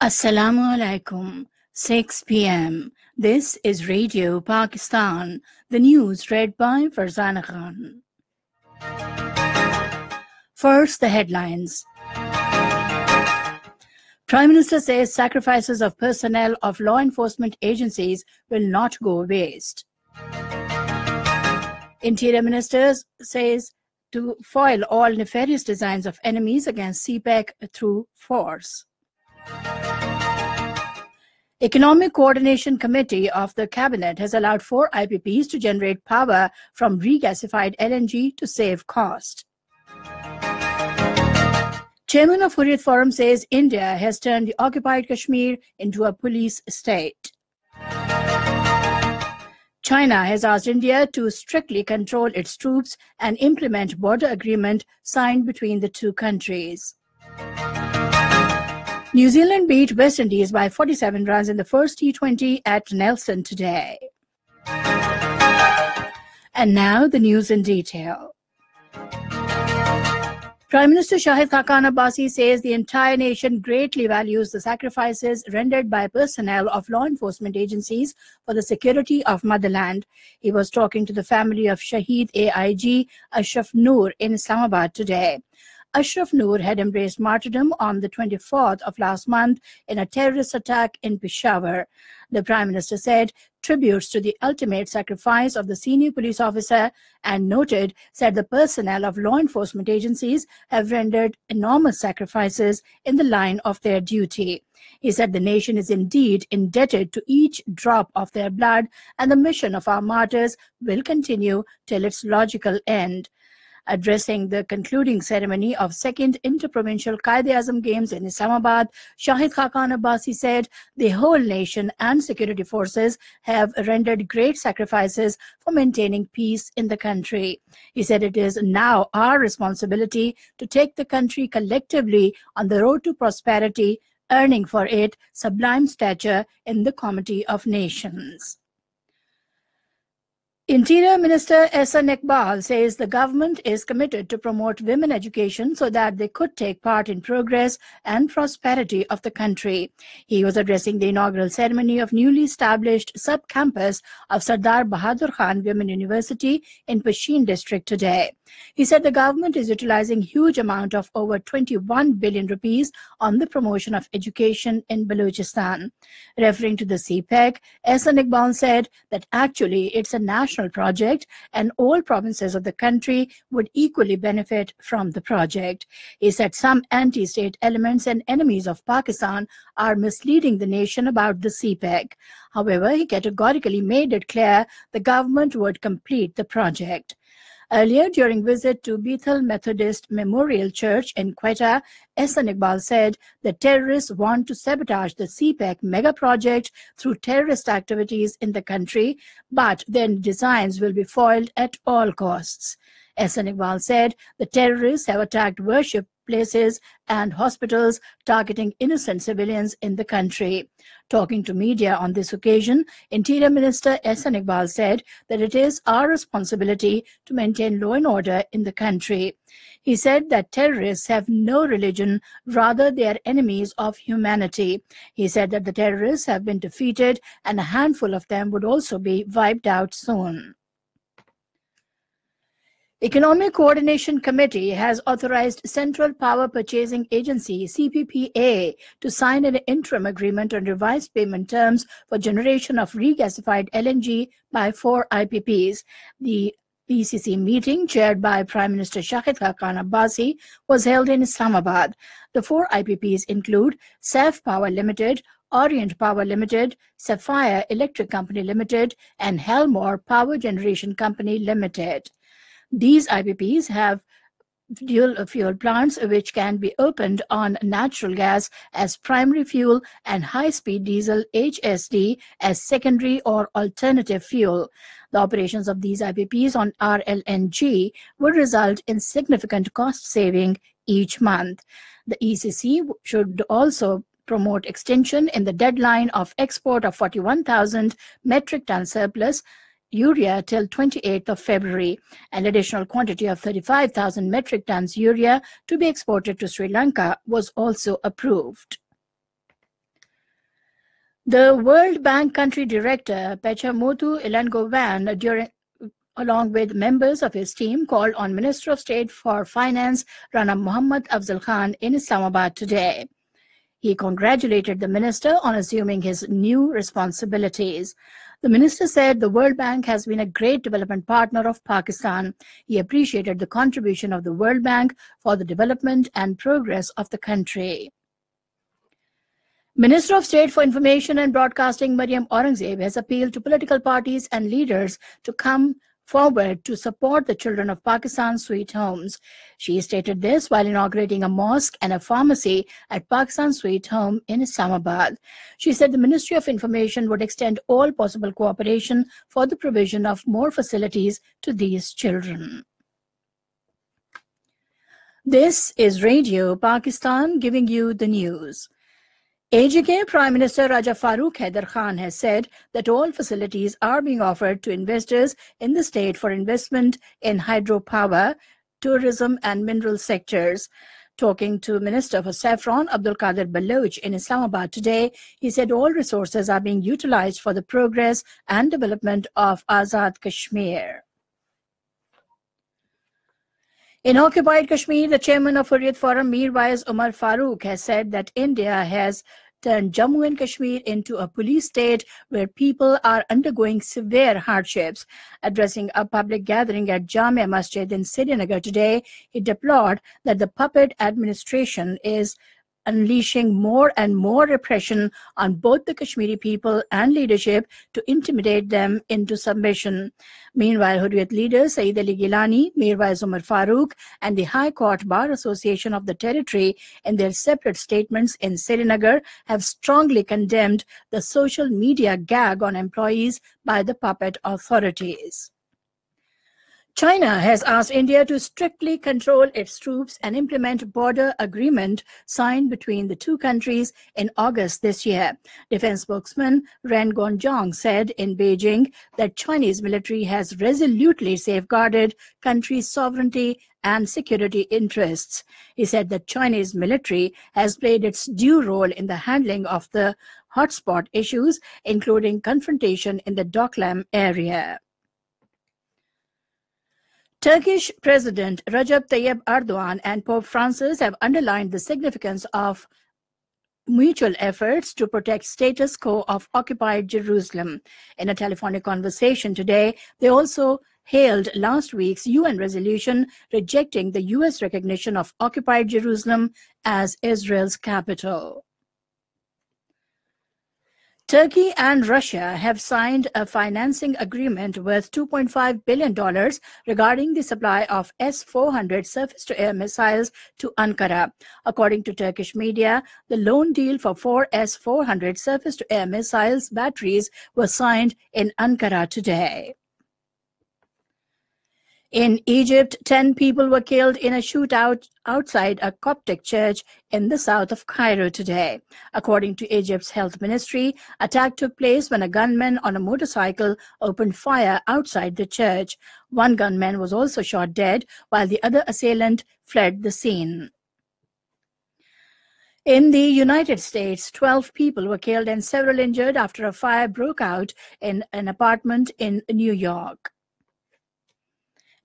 Assalamu alaikum. 6 p.m. This is Radio Pakistan. The news read by Farzana Khan. First, the headlines. Prime Minister says sacrifices of personnel of law enforcement agencies will not go waste. Interior Minister says to foil all nefarious designs of enemies against CPEC through force. Economic Coordination Committee of the Cabinet has allowed 4 IPPs to generate power from regasified LNG to save cost. Chairman of Hurriyat Forum says India has turned the occupied Kashmir into a police state. China has asked India to strictly control its troops and implement border agreement signed between the two countries. New Zealand beat West Indies by 47 runs in the first T20 at Nelson today. And now the news in detail. Prime Minister Shahid Khaqan Abbasi says the entire nation greatly values the sacrifices rendered by personnel of law enforcement agencies for the security of motherland. He was talking to the family of Shaheed AIG Ashraf Noor in Islamabad today. Ashraf Noor had embraced martyrdom on the 24th of last month in a terrorist attack in Peshawar. The Prime Minister said tributes to the ultimate sacrifice of the senior police officer and said the personnel of law enforcement agencies have rendered enormous sacrifices in the line of their duty. He said the nation is indeed indebted to each drop of their blood, and the mission of our martyrs will continue till its logical end. Addressing the concluding ceremony of 2nd Interprovincial Quaid-e-Azam Games in Islamabad, Shahid Khaqan Abbasi said the whole nation and security forces have rendered great sacrifices for maintaining peace in the country. He said it is now our responsibility to take the country collectively on the road to prosperity, earning for it sublime stature in the comity of nations. Interior Minister Ehsan Iqbal says the government is committed to promote women education so that they could take part in progress and prosperity of the country. He was addressing the inaugural ceremony of newly established sub-campus of Sardar Bahadur Khan Women University in Pashin district today. He said the government is utilizing huge amount of over 21 billion rupees on the promotion of education in Balochistan. Referring to the CPEC, Ehsan Iqbal said that actually it's a national project and all provinces of the country would equally benefit from the project. He said some anti-state elements and enemies of Pakistan are misleading the nation about the CPEC. However, he categorically made it clear the government would complete the project. Earlier, during visit to Bethel Methodist Memorial Church in Quetta, Ehsan Iqbal said the terrorists want to sabotage the CPEC mega project through terrorist activities in the country, but their designs will be foiled at all costs. Ehsan Iqbal said the terrorists have attacked worship places and hospitals, targeting innocent civilians in the country. Talking to media on this occasion, Interior Minister Ehsan Iqbal said that it is our responsibility to maintain law and order in the country. He said that terrorists have no religion, rather they are enemies of humanity. He said that the terrorists have been defeated and a handful of them would also be wiped out soon. Economic Coordination Committee has authorized Central Power Purchasing Agency (CPPA) to sign an interim agreement on revised payment terms for generation of regasified LNG by 4 IPPs. The PCC meeting, chaired by Prime Minister Shahid Khaqan Abbasi, was held in Islamabad. The 4 IPPs include Saif Power Limited, Orient Power Limited, Sapphire Electric Company Limited, and Helmore Power Generation Company Limited. These IPPs have dual fuel plants which can be opened on natural gas as primary fuel and high-speed diesel HSD as secondary or alternative fuel. The operations of these IPPs on RLNG would result in significant cost saving each month. The ECC should also promote extension in the deadline of export of 41,000 metric ton surplus urea till 28th of February. An additional quantity of 35,000 metric tons urea to be exported to Sri Lanka was also approved. The World Bank country director, Pechamotu Ilangovan, along with members of his team, called on Minister of State for Finance Rana Muhammad Afzal Khan in Islamabad today. He congratulated the minister on assuming his new responsibilities. The minister said the World Bank has been a great development partner of Pakistan. He appreciated the contribution of the World Bank for the development and progress of the country. Minister of State for Information and Broadcasting Maryam Aurangzeb has appealed to political parties and leaders to come forward to support the children of Pakistan's sweet homes. She stated this while inaugurating a mosque and a pharmacy at Pakistan Sweet Home in Islamabad. She said the Ministry of Information would extend all possible cooperation for the provision of more facilities to these children. This is Radio Pakistan giving you the news. AGK Prime Minister Raja Farooq Haider Khan has said that all facilities are being offered to investors in the state for investment in hydropower, tourism and mineral sectors. Talking to Minister for Saffron Abdul Qadir Baloch in Islamabad today, he said all resources are being utilized for the progress and development of Azad Kashmir. In occupied Kashmir, the chairman of Hurriyat Forum, Mirwais Umar Farooq, has said that India has turned Jammu and Kashmir into a police state where people are undergoing severe hardships. Addressing a public gathering at Jamia Masjid in Srinagar today, he deplored that the puppet administration is unleashing more and more repression on both the Kashmiri people and leadership to intimidate them into submission. Meanwhile, Hurriyat leaders Saeed Ali Gilani, Mirwais Umar Farooq, and the High Court Bar Association of the territory, in their separate statements in Srinagar, have strongly condemned the social media gag on employees by the puppet authorities. China has asked India to strictly control its troops and implement border agreement signed between the two countries in August this year. Defense spokesman Ren Gongjiang said in Beijing that Chinese military has resolutely safeguarded country's sovereignty and security interests. He said that Chinese military has played its due role in the handling of the hotspot issues, including confrontation in the Doklam area. Turkish President Recep Tayyip Erdogan and Pope Francis have underlined the significance of mutual efforts to protect status quo of occupied Jerusalem. In a telephonic conversation today, they also hailed last week's UN resolution rejecting the US recognition of occupied Jerusalem as Israel's capital. Turkey and Russia have signed a financing agreement worth $2.5 billion regarding the supply of S-400 surface-to-air missiles to Ankara. According to Turkish media, the loan deal for 4 S-400 surface-to-air missiles batteries was signed in Ankara today. In Egypt, 10 people were killed in a shootout outside a Coptic church in the south of Cairo today. According to Egypt's health ministry, attack took place when a gunman on a motorcycle opened fire outside the church. One gunman was also shot dead, while the other assailant fled the scene. In the United States, 12 people were killed and several injured after a fire broke out in an apartment in New York.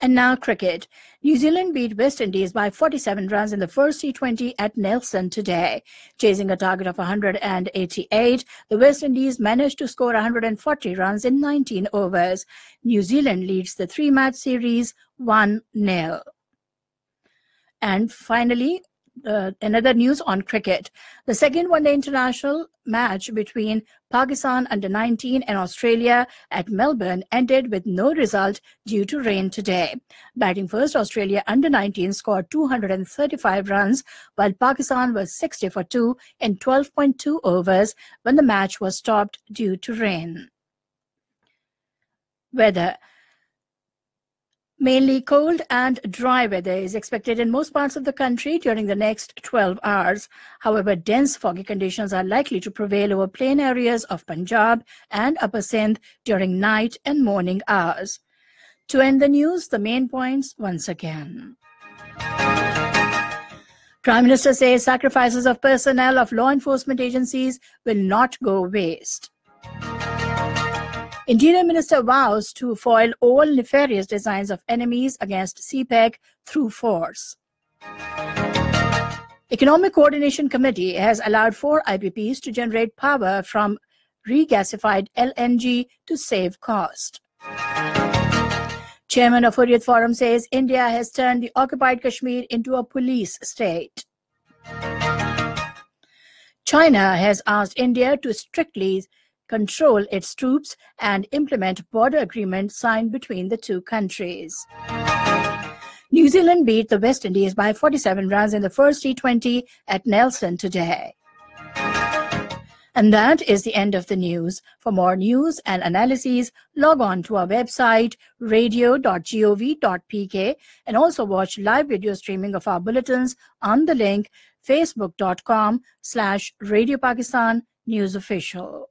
And now cricket. New Zealand beat West Indies by 47 runs in the first T20 at Nelson today. Chasing a target of 188, the West Indies managed to score 140 runs in 19 overs. New Zealand leads the three-match series 1-0. And finally, another news on cricket. The second one-day international match between Pakistan under-19 and Australia at Melbourne ended with no result due to rain today. Batting first, Australia under-19 scored 235 runs, while Pakistan was 60 for 2 in 12.2 overs when the match was stopped due to rain. Weather. Mainly cold and dry weather is expected in most parts of the country during the next 12 hours. However, dense foggy conditions are likely to prevail over plain areas of Punjab and Upper Sindh during night and morning hours. To end the news, the main points once again. Prime Minister says sacrifices of personnel of law enforcement agencies will not go waste. Interior Minister vows to foil all nefarious designs of enemies against CPEC through force. Economic Coordination Committee has allowed 4 IPPs to generate power from regasified LNG to save cost. Chairman of Hurriyat Forum says India has turned the occupied Kashmir into a police state. China has asked India to strictly control its troops and implement border agreement signed between the two countries. New Zealand beat the West Indies by 47 runs in the first T20 at Nelson today. And that is the end of the news. For more news and analyses, log on to our website, radio.gov.pk, and also watch live video streaming of our bulletins on the link facebook.com/Radio Pakistan News Official.